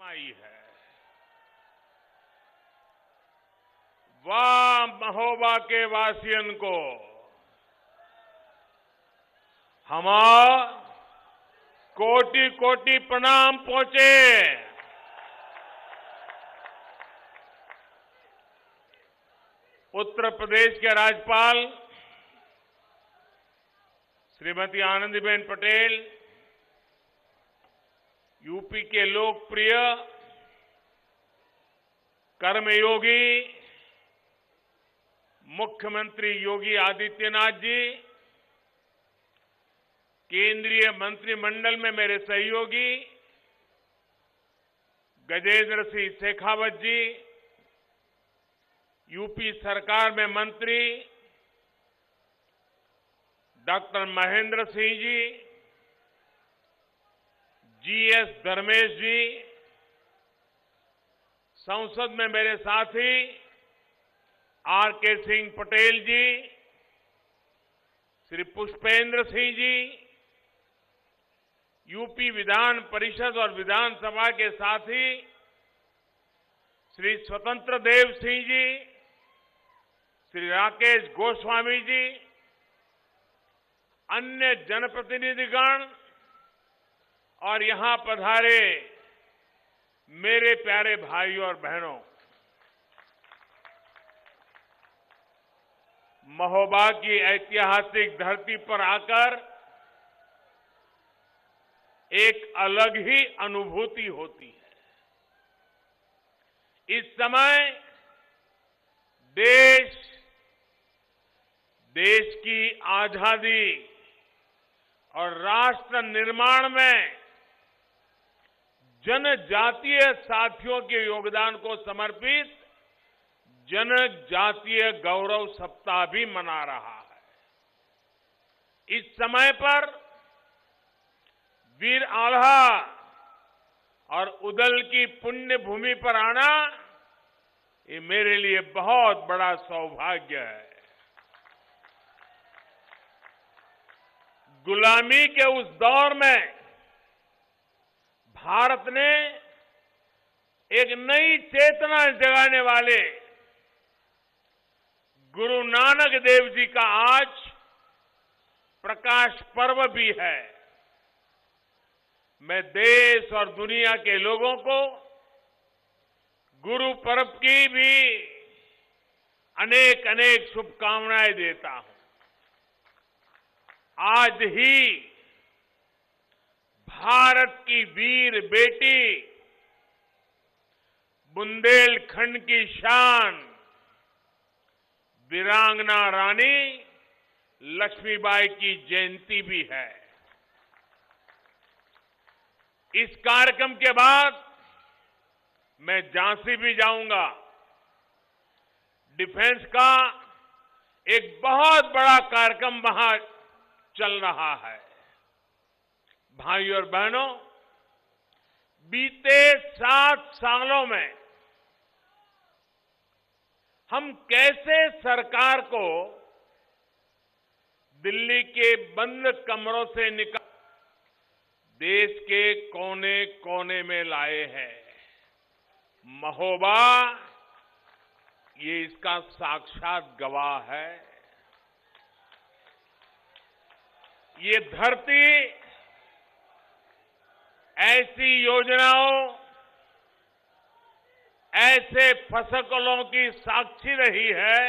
आई है। वाह महोबा के वासियन को हमारा कोटि कोटि प्रणाम पहुंचे। उत्तर प्रदेश के राज्यपाल श्रीमती आनंदीबेन पटेल, यूपी के लोकप्रिय कर्मयोगी मुख्यमंत्री योगी आदित्यनाथ जी, केंद्रीय मंत्रिमंडल में मेरे सहयोगी गजेंद्र सिंह शेखावत जी, यूपी सरकार में मंत्री डॉक्टर महेंद्र सिंह जी, जीएस धर्मेश जी, संसद में मेरे साथी आरके सिंह पटेल जी, श्री पुष्पेंद्र सिंह जी, यूपी विधान परिषद और विधानसभा के साथी श्री स्वतंत्र देव सिंह जी, श्री राकेश गोस्वामी जी, अन्य जनप्रतिनिधिगण और यहां पधारे मेरे प्यारे भाइयों और बहनों, महोबा की ऐतिहासिक धरती पर आकर एक अलग ही अनुभूति होती है। इस समय देश की आजादी और राष्ट्र निर्माण में जनजातीय साथियों के योगदान को समर्पित जनजातीय गौरव सप्ताह भी मना रहा है। इस समय पर वीर आल्हा और उदल की पुण्य भूमि पर आना ये मेरे लिए बहुत बड़ा सौभाग्य है। गुलामी के उस दौर में भारत ने एक नई चेतना जगाने वाले गुरु नानक देव जी का आज प्रकाश पर्व भी है। मैं देश और दुनिया के लोगों को गुरु पर्व की भी अनेक अनेक शुभकामनाएं देता हूं। आज ही भारत की वीर बेटी बुंदेलखंड की शान वीरांगना रानी लक्ष्मीबाई की जयंती भी है। इस कार्यक्रम के बाद मैं झांसी भी जाऊंगा। डिफेंस का एक बहुत बड़ा कार्यक्रम वहां चल रहा है। भाइयों और बहनों, बीते 7 सालों में हम कैसे सरकार को दिल्ली के बंद कमरों से निकाल देश के कोने कोने में लाए हैं। महोबा ये इसका साक्षात गवाह है। ये धरती ऐसी योजनाओं, ऐसे फसलों की साक्षी रही है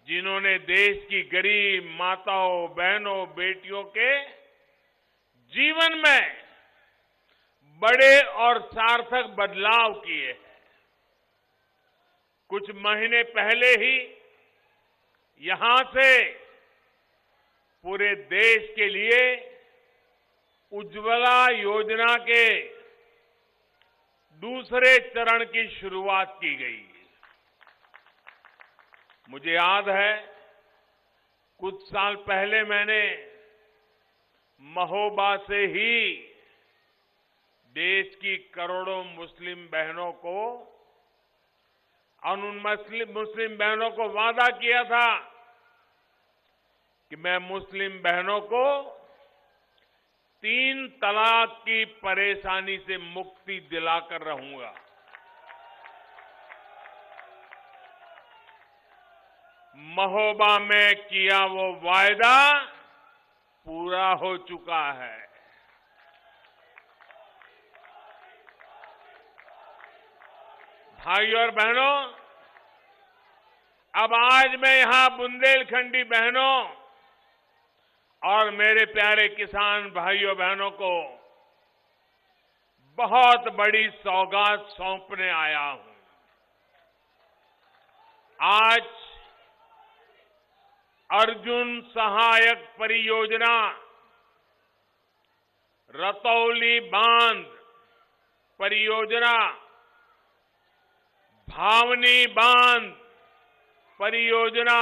जिन्होंने देश की गरीब माताओं, बहनों, बेटियों के जीवन में बड़े और सार्थक बदलाव किए हैं। कुछ महीने पहले ही यहां से पूरे देश के लिए उज्ज्वला योजना के दूसरे चरण की शुरुआत की गई। मुझे याद है कुछ साल पहले मैंने महोबा से ही देश की करोड़ों मुस्लिम बहनों को और उन मुस्लिम बहनों को वादा किया था कि मैं मुस्लिम बहनों को 3 तलाक की परेशानी से मुक्ति दिलाकर रहूंगा। महोबा में किया वो वायदा पूरा हो चुका है। भाइयों और बहनों, अब आज मैं यहां बुंदेलखंडी बहनों और मेरे प्यारे किसान भाइयों बहनों को बहुत बड़ी सौगात सौंपने आया हूं। आज अर्जुन सहायक परियोजना, रतौली बांध परियोजना, भावनी बांध परियोजना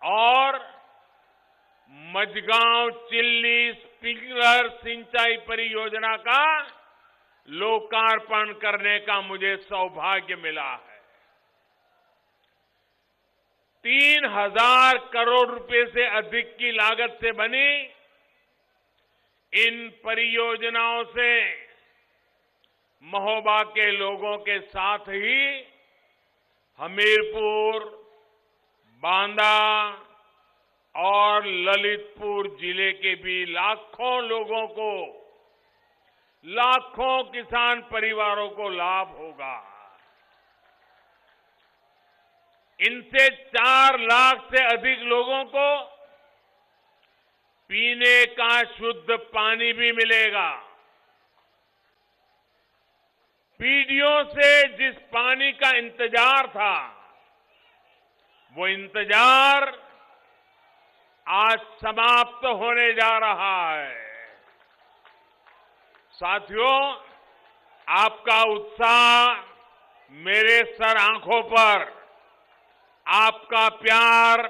और मझगांव चिल्ली स्प्रिंकलर सिंचाई परियोजना का लोकार्पण करने का मुझे सौभाग्य मिला है। 3,000 करोड़ रुपए से अधिक की लागत से बनी इन परियोजनाओं से महोबा के लोगों के साथ ही हमीरपुर, बांदा और ललितपुर जिले के भी लाखों लोगों को, लाखों किसान परिवारों को लाभ होगा। इनसे 4 लाख से अधिक लोगों को पीने का शुद्ध पानी भी मिलेगा। पीढ़ियों से जिस पानी का इंतजार था, वो इंतजार आज समाप्त होने जा रहा है। साथियों, आपका उत्साह मेरे सर आंखों पर, आपका प्यार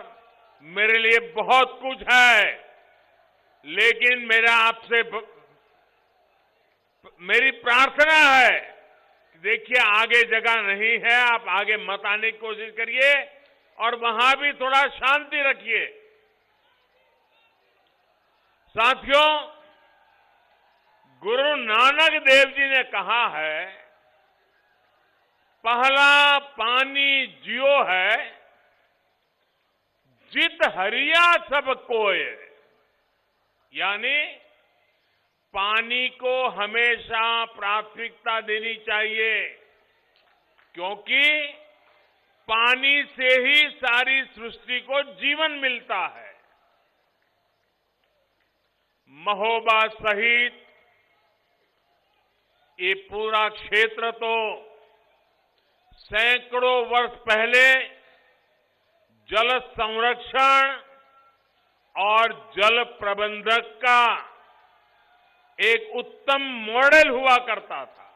मेरे लिए बहुत कुछ है, लेकिन मेरी प्रार्थना है कि देखिए आगे जगह नहीं है, आप आगे मत आने की कोशिश करिए और वहां भी थोड़ा शांति रखिए। साथियों, गुरु नानक देव जी ने कहा है, पहला पानी जियो है, जित हरिया सब कोय। यानी पानी को हमेशा प्राथमिकता देनी चाहिए, क्योंकि पानी से ही सारी सृष्टि को जीवन मिलता है। महोबा सहित ये पूरा क्षेत्र तो सैकड़ों वर्ष पहले जल संरक्षण और जल प्रबंधक का एक उत्तम मॉडल हुआ करता था।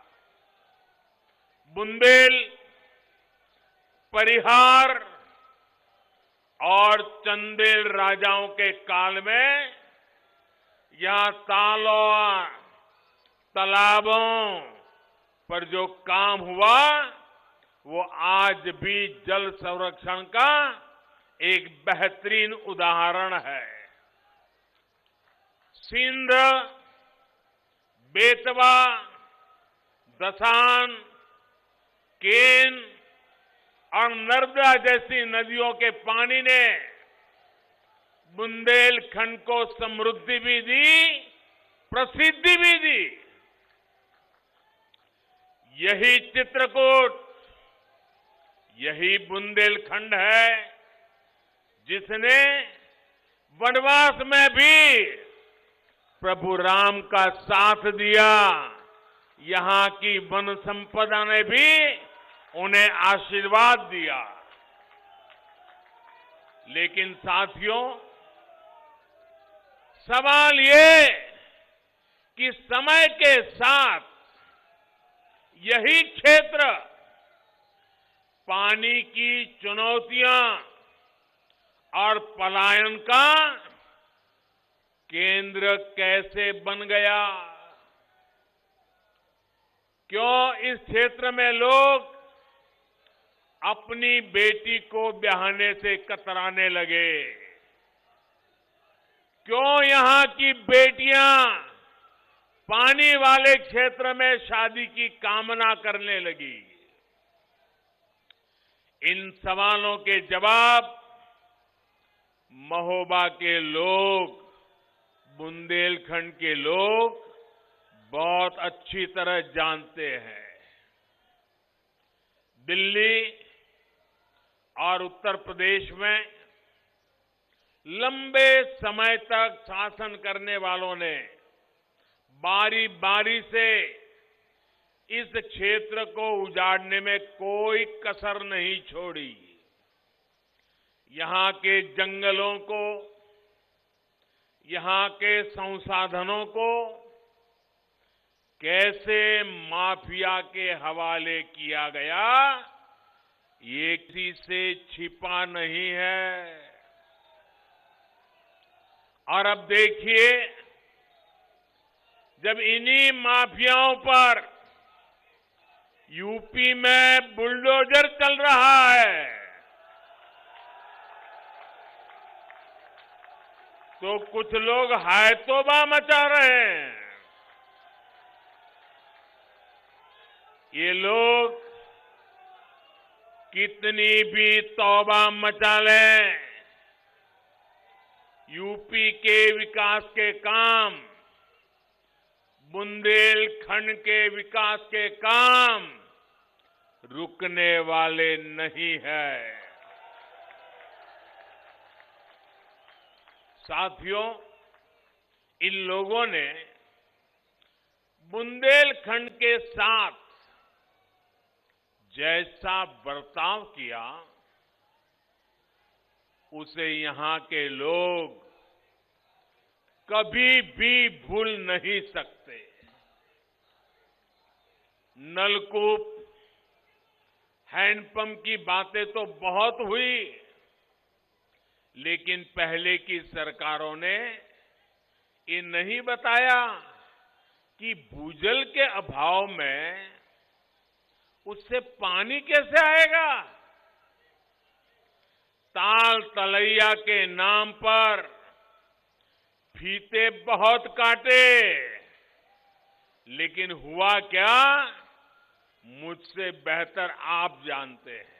बुंदेल, परिहार और चंदेल राजाओं के काल में यहां तालों, तालाबों पर जो काम हुआ, वो आज भी जल संरक्षण का एक बेहतरीन उदाहरण है। सिंध, बेतवा, दसान, केन और नर्मदा जैसी नदियों के पानी ने बुंदेलखंड को समृद्धि भी दी, प्रसिद्धि भी दी। यही चित्रकूट, यही बुंदेलखंड है जिसने वनवास में भी प्रभु राम का साथ दिया। यहां की वन संपदा ने भी उन्हें आशीर्वाद दिया। लेकिन साथियों, सवाल ये कि समय के साथ यही क्षेत्र पानी की चुनौतियां और पलायन का केंद्र कैसे बन गया? क्यों इस क्षेत्र में लोग अपनी बेटी को ब्याहने से कतराने लगे? क्यों यहां की बेटियां पानी वाले क्षेत्र में शादी की कामना करने लगी? इन सवालों के जवाब महोबा के लोग, बुंदेलखंड के लोग बहुत अच्छी तरह जानते हैं। दिल्ली और उत्तर प्रदेश में लंबे समय तक शासन करने वालों ने बारी बारी से इस क्षेत्र को उजाड़ने में कोई कसर नहीं छोड़ी। यहां के जंगलों को, यहां के संसाधनों को कैसे माफिया के हवाले किया गया, ये किसी से छिपा नहीं है। और अब देखिए, जब इन्हीं माफियाओं पर यूपी में बुलडोजर चल रहा है, तो कुछ लोग हाय तौबा मचा रहे हैं। ये लोग कितनी भी तौबा मचा लें, यूपी के विकास के काम, बुंदेलखंड के विकास के काम रुकने वाले नहीं है। साथियों, इन लोगों ने बुंदेलखंड के साथ जैसा बर्ताव किया, उसे यहां के लोग कभी भी भूल नहीं सकते। नलकूप, हैंडपंप की बातें तो बहुत हुई, लेकिन पहले की सरकारों ने ये नहीं बताया कि भूजल के अभाव में उससे पानी कैसे आएगा। ताल तलैया के नाम पर फीते बहुत काटे, लेकिन हुआ क्या, मुझसे बेहतर आप जानते हैं।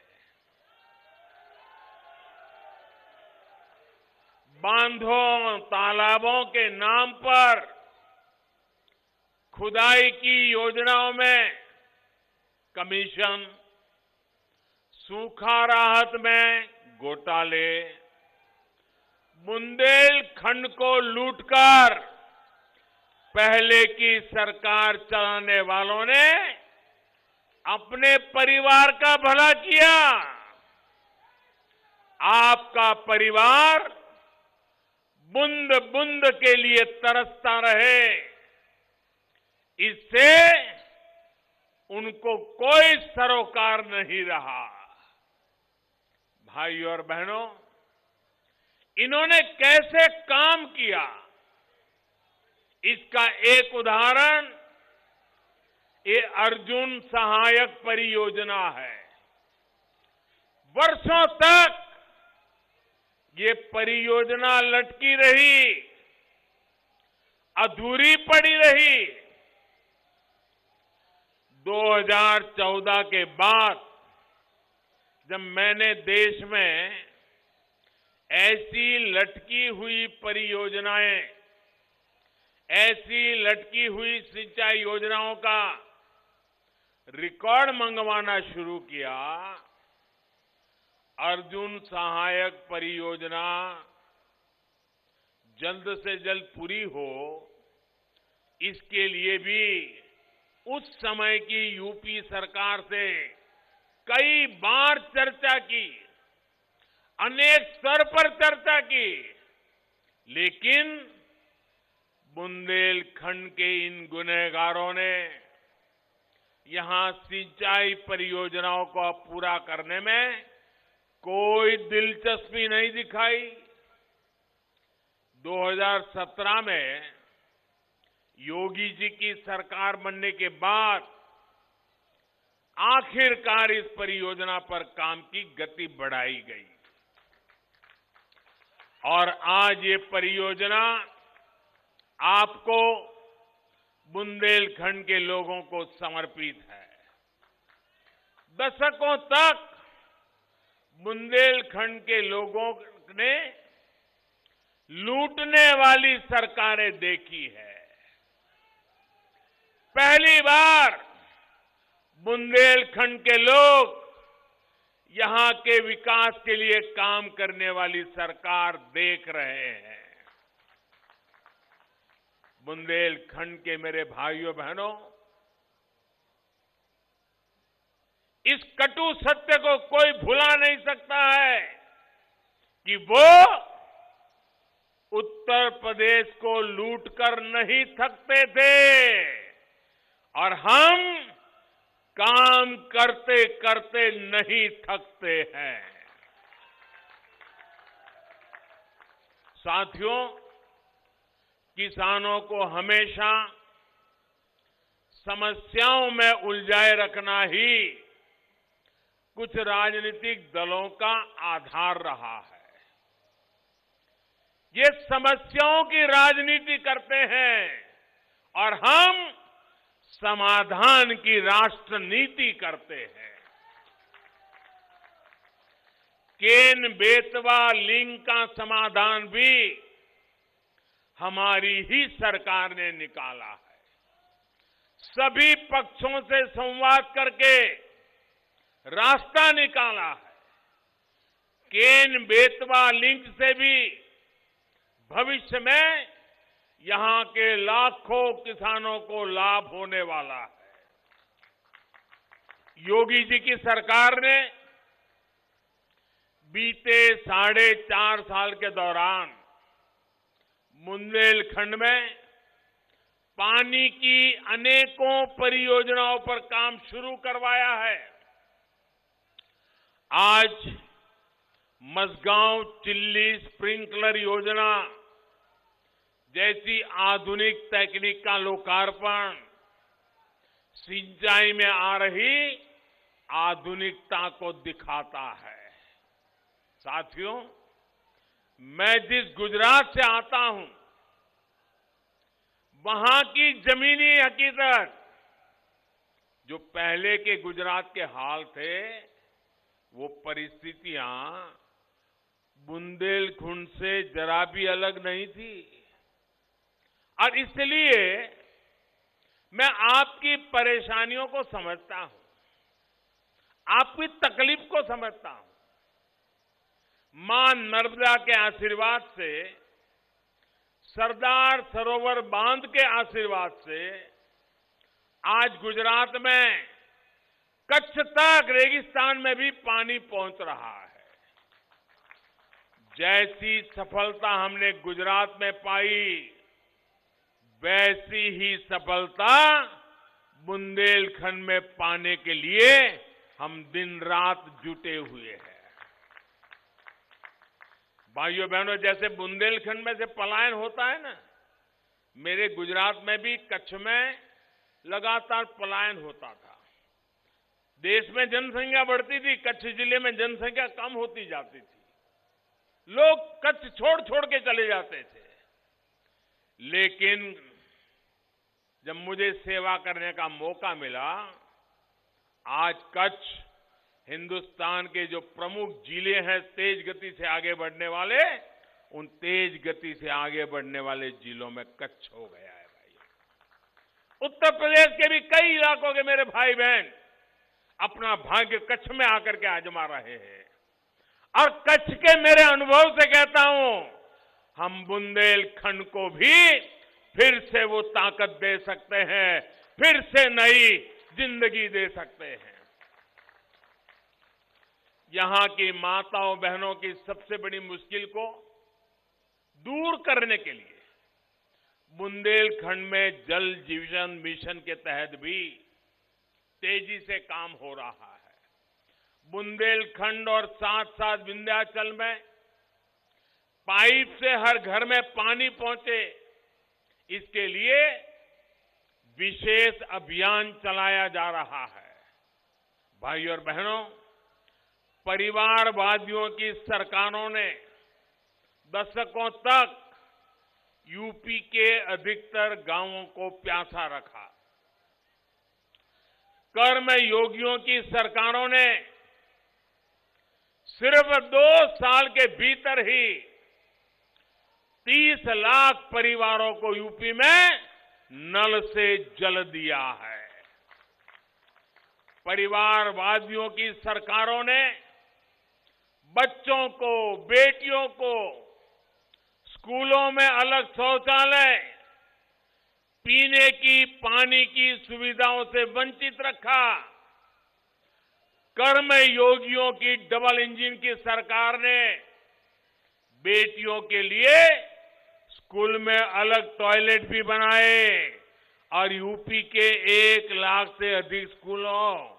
बांधों, तालाबों के नाम पर खुदाई की योजनाओं में कमीशन, सूखा राहत में घोटाले, बुंदेलखंड को लूटकर पहले की सरकार चलाने वालों ने अपने परिवार का भला किया। आपका परिवार बूंद बूंद के लिए तरसता रहे, इससे उनको कोई सरोकार नहीं रहा। भाइयों और बहनों, इन्होंने कैसे काम किया, इसका एक उदाहरण ये अर्जुन सहायक परियोजना है। वर्षों तक ये परियोजना लटकी रही, अधूरी पड़ी रही। 2014 के बाद जब मैंने देश में ऐसी लटकी हुई परियोजनाएं, ऐसी लटकी हुई सिंचाई योजनाओं का रिकॉर्ड मंगवाना शुरू किया, अर्जुन सहायक परियोजना जल्द से जल्द पूरी हो, इसके लिए भी उस समय की यूपी सरकार से कई बार चर्चा की, अनेक स्तर पर चर्चा की, लेकिन बुंदेलखंड के इन गुनहगारों ने यहां सिंचाई परियोजनाओं को पूरा करने में कोई दिलचस्पी नहीं दिखाई। 2017 में योगी जी की सरकार बनने के बाद आखिरकार इस परियोजना पर काम की गति बढ़ाई गई और आज ये परियोजना आपको, बुंदेलखंड के लोगों को समर्पित है। दशकों तक बुंदेलखंड के लोगों ने लूटने वाली सरकारें देखी है। पहली बार बुंदेलखंड के लोग यहां के विकास के लिए काम करने वाली सरकार देख रहे हैं। बुंदेलखंड के मेरे भाइयों बहनों, इस कटु सत्य को कोई भुला नहीं सकता है कि वो उत्तर प्रदेश को लूटकर नहीं थकते थे और हम काम करते करते नहीं थकते हैं। साथियों, किसानों को हमेशा समस्याओं में उलझाए रखना ही कुछ राजनीतिक दलों का आधार रहा है। ये समस्याओं की राजनीति करते हैं और हम समाधान की राष्ट्र नीति करते हैं। केन बेतवा लिंक का समाधान भी हमारी ही सरकार ने निकाला है। सभी पक्षों से संवाद करके रास्ता निकाला है। केन बेतवा लिंक से भी भविष्य में यहां के लाखों किसानों को लाभ होने वाला है। योगी जी की सरकार ने बीते 4.5 साल के दौरान बुंदेलखंड में पानी की अनेकों परियोजनाओं पर काम शुरू करवाया है। आज मसगांव चिल्ली स्प्रिंकलर योजना जैसी आधुनिक तकनीक का लोकार्पण सिंचाई में आ रही आधुनिकता को दिखाता है। साथियों, मैं जिस गुजरात से आता हूं, वहां की जमीनी हकीकत, जो पहले के गुजरात के हाल थे, वो परिस्थितियां बुंदेलखंड से जरा भी अलग नहीं थी। और इसलिए मैं आपकी परेशानियों को समझता हूं, आपकी तकलीफ को समझता हूं। मां नर्मदा के आशीर्वाद से, सरदार सरोवर बांध के आशीर्वाद से आज गुजरात में कच्छ तक रेगिस्तान में भी पानी पहुंच रहा है। जैसी सफलता हमने गुजरात में पाई, वैसी ही सफलता बुंदेलखंड में पाने के लिए हम दिन रात जुटे हुए हैं। भाइयों बहनों, जैसे बुंदेलखंड में से पलायन होता है ना, मेरे गुजरात में भी कच्छ में लगातार पलायन होता था। देश में जनसंख्या बढ़ती थी, कच्छ जिले में जनसंख्या कम होती जाती थी। लोग कच्छ छोड़ छोड़ के चले जाते थे। लेकिन जब मुझे सेवा करने का मौका मिला, आज कच्छ हिंदुस्तान के जो प्रमुख जिले हैं तेज गति से आगे बढ़ने वाले, उन तेज गति से आगे बढ़ने वाले जिलों में कच्छ हो गया है। भाई, उत्तर प्रदेश के भी कई इलाकों के मेरे भाई बहन अपना भाग्य कच्छ में आकर के आजमा रहे हैं। और कच्छ के मेरे अनुभव से कहता हूं, हम बुंदेलखंड को भी फिर से वो ताकत दे सकते हैं, फिर से नई जिंदगी दे सकते हैं। यहां की माताओं बहनों की सबसे बड़ी मुश्किल को दूर करने के लिए बुंदेलखंड में जल जीवन मिशन के तहत भी तेजी से काम हो रहा है। बुंदेलखंड और साथ साथ विंध्याचल में पाइप से हर घर में पानी पहुंचे, इसके लिए विशेष अभियान चलाया जा रहा है। भाइयों और बहनों, परिवारवादियों की सरकारों ने दशकों तक यूपी के अधिकतर गांवों को प्यासा रखा। कर्म योगियों की सरकारों ने सिर्फ 2 साल के भीतर ही 30 लाख परिवारों को यूपी में नल से जल दिया है। परिवारवादियों की सरकारों ने बच्चों को, बेटियों को स्कूलों में अलग शौचालय, पीने की पानी की सुविधाओं से वंचित रखा। कर्म योगियों की डबल इंजन की सरकार ने बेटियों के लिए स्कूल में अलग टॉयलेट भी बनाए और यूपी के 1 लाख से अधिक स्कूलों,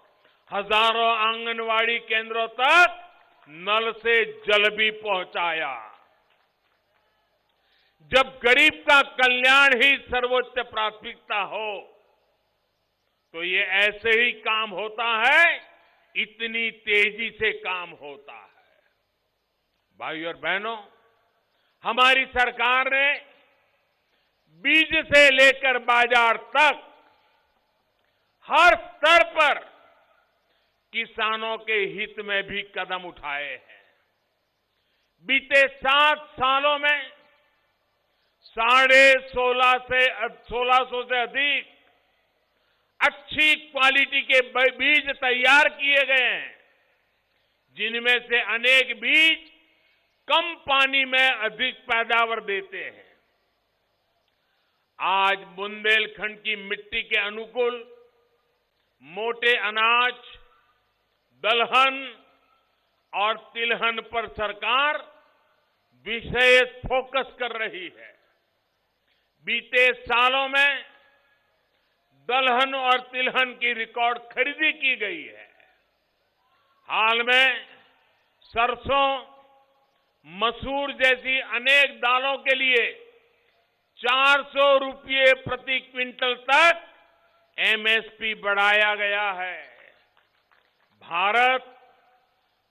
हजारों आंगनवाड़ी केंद्रों तक नल से जल भी पहुंचाया। जब गरीब का कल्याण ही सर्वोच्च प्राथमिकता हो तो ये ऐसे ही काम होता है, इतनी तेजी से काम होता है। भाइयों और बहनों, हमारी सरकार ने बीज से लेकर बाजार तक हर स्तर पर किसानों के हित में भी कदम उठाए हैं। बीते 7 सालों में 1650 से अधिक अच्छी क्वालिटी के बीज तैयार किए गए हैं, जिनमें से अनेक बीज कम पानी में अधिक पैदावार देते हैं। आज बुंदेलखंड की मिट्टी के अनुकूल मोटे अनाज, दलहन और तिलहन पर सरकार विशेष फोकस कर रही है। बीते सालों में दलहन और तिलहन की रिकॉर्ड खरीदी की गई है। हाल में सरसों, मसूर जैसी अनेक दालों के लिए 400 रुपये प्रति क्विंटल तक एमएसपी बढ़ाया गया है। भारत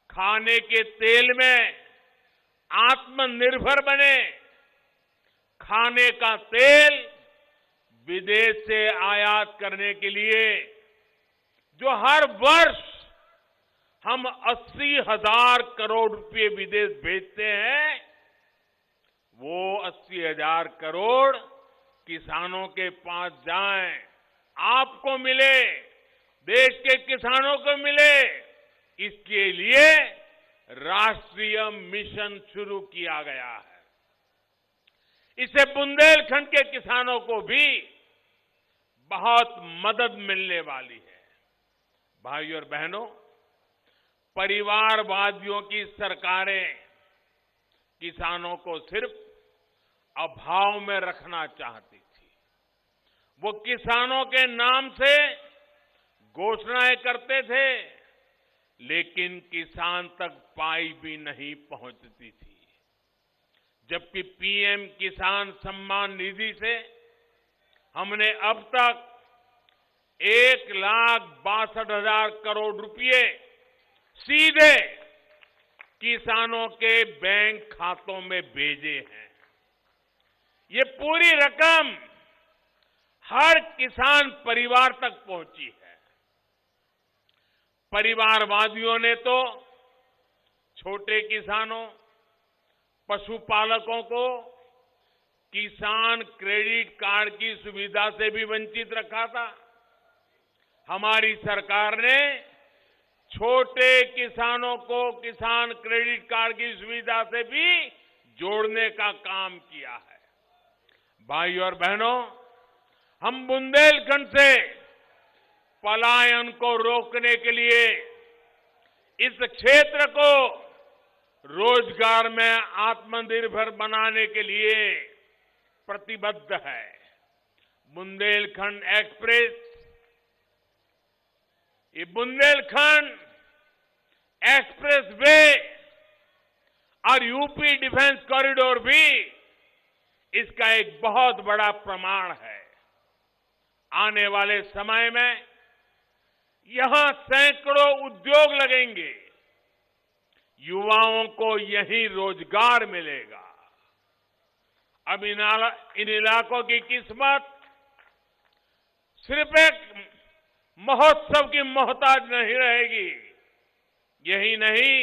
खाने के तेल में आत्मनिर्भर बने, खाने का तेल विदेश से आयात करने के लिए जो हर वर्ष हम 80,000 करोड़ रुपए विदेश भेजते हैं, वो 80,000 करोड़ किसानों के पास जाएं, आपको मिले, देश के किसानों को मिले। इसके लिए राष्ट्रीय मिशन शुरू किया गया है। इससे बुंदेलखंड के किसानों को भी बहुत मदद मिलने वाली है। भाइयों और बहनों, परिवारवादियों की सरकारें किसानों को सिर्फ अभाव में रखना चाहती थी। वो किसानों के नाम से घोषणाएं करते थे, लेकिन किसान तक पाई भी नहीं पहुंचती थी। जबकि पीएम किसान सम्मान निधि से हमने अब तक 1,62,000 करोड़ रुपए सीधे किसानों के बैंक खातों में भेजे हैं। ये पूरी रकम हर किसान परिवार तक पहुंची है। परिवारवादियों ने तो छोटे किसानों, पशुपालकों को किसान क्रेडिट कार्ड की सुविधा से भी वंचित रखा था। हमारी सरकार ने छोटे किसानों को किसान क्रेडिट कार्ड की सुविधा से भी जोड़ने का काम किया है। भाइयों और बहनों, हम बुंदेलखंड से पलायन को रोकने के लिए इस क्षेत्र को रोजगार में आत्मनिर्भर बनाने के लिए प्रतिबद्ध है। बुंदेलखंड एक्सप्रेस, ये बुंदेलखंड एक्सप्रेस वे और यूपी डिफेंस कॉरिडोर भी इसका एक बहुत बड़ा प्रमाण है। आने वाले समय में यहां सैकड़ों उद्योग लगेंगे, युवाओं को यही रोजगार मिलेगा। अब इन इलाकों की किस्मत सिर्फ एक महोत्सव की मोहताज नहीं रहेगी। यही नहीं,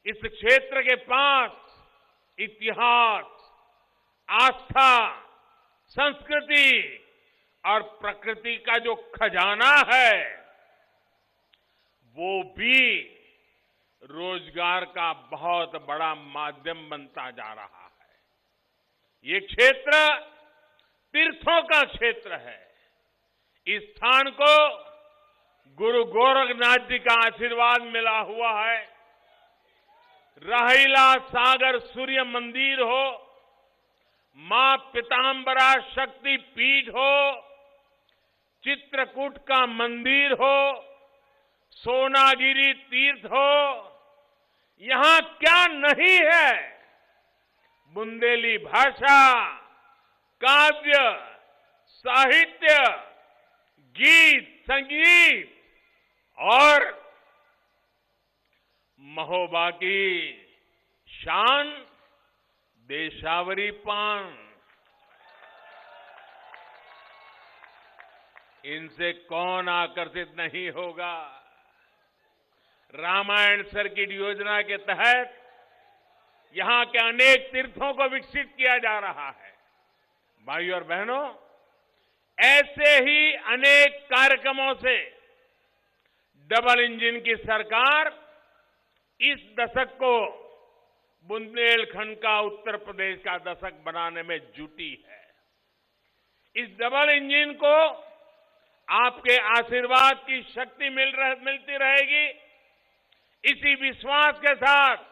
इस क्षेत्र के पास इतिहास, आस्था, संस्कृति और प्रकृति का जो खजाना है, वो भी रोजगार का बहुत बड़ा माध्यम बनता जा रहा है। ये क्षेत्र तीर्थों का क्षेत्र है। इस स्थान को गुरु गोरखनाथ जी का आशीर्वाद मिला हुआ है। रहीला सागर सूर्य मंदिर हो, मां पीतांबरा शक्ति पीठ हो, चित्रकूट का मंदिर हो, सोनागिरी तीर्थ हो, यहां क्या नहीं है। बुंदेली भाषा, काव्य, साहित्य, गीत, संगीत और महोबा की शान देशावरी पान, इनसे कौन आकर्षित नहीं होगा। रामायण सर्किट योजना के तहत यहां के अनेक तीर्थों को विकसित किया जा रहा है। भाइयों और बहनों, ऐसे ही अनेक कार्यक्रमों से डबल इंजन की सरकार इस दशक को बुंदेलखंड का उत्तर प्रदेश का दशक बनाने में जुटी है। इस डबल इंजन को आपके आशीर्वाद की शक्ति मिलती रहेगी। इसी विश्वास के साथ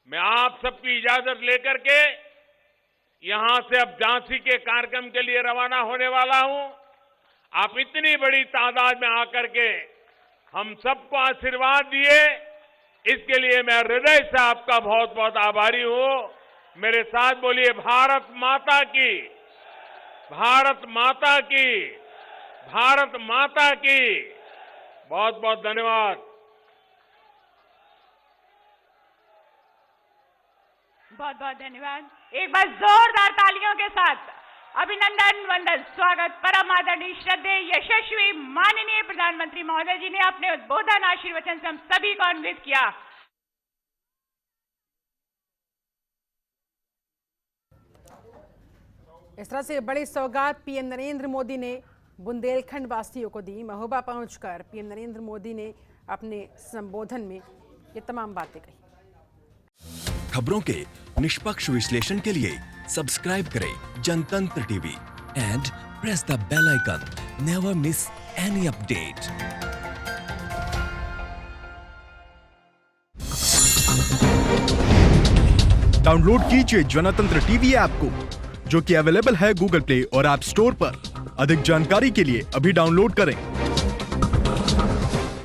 मैं आप सबकी इजाजत लेकर के यहां से अब झांसी के कार्यक्रम के लिए रवाना होने वाला हूं। आप इतनी बड़ी तादाद में आकर के हम सबको आशीर्वाद दिए, इसके लिए मैं हृदय से आपका बहुत बहुत आभारी हूं। मेरे साथ बोलिए, भारत माता की, भारत माता की, भारत माता की। बहुत बहुत धन्यवाद। बहुत बहुत धन्यवाद। एक बार जोरदार तालियों के साथ अभिनंदन, वंदन, स्वागत। परम आदरणीय श्रद्धेय यशस्वी माननीय प्रधानमंत्री महोदय जी ने अपने उद्बोधन आशीर्वचन से हम सभी को अन्वित किया। इस तरह से बड़ी सौगात पीएम नरेंद्र मोदी ने बुंदेलखंड वासियों को दी। महोबा पहुंचकर पीएम नरेंद्र मोदी ने अपने संबोधन में ये तमाम बातें कही। खबरों के निष्पक्ष विश्लेषण के लिए सब्सक्राइब करें Jantantra TV and press the bell icon. Never miss any update. Download कीजिए जनतंत्र टीवी ऐप को, जो कि अवेलेबल है गूगल प्ले और ऐप स्टोर पर। अधिक जानकारी के लिए अभी डाउनलोड करें।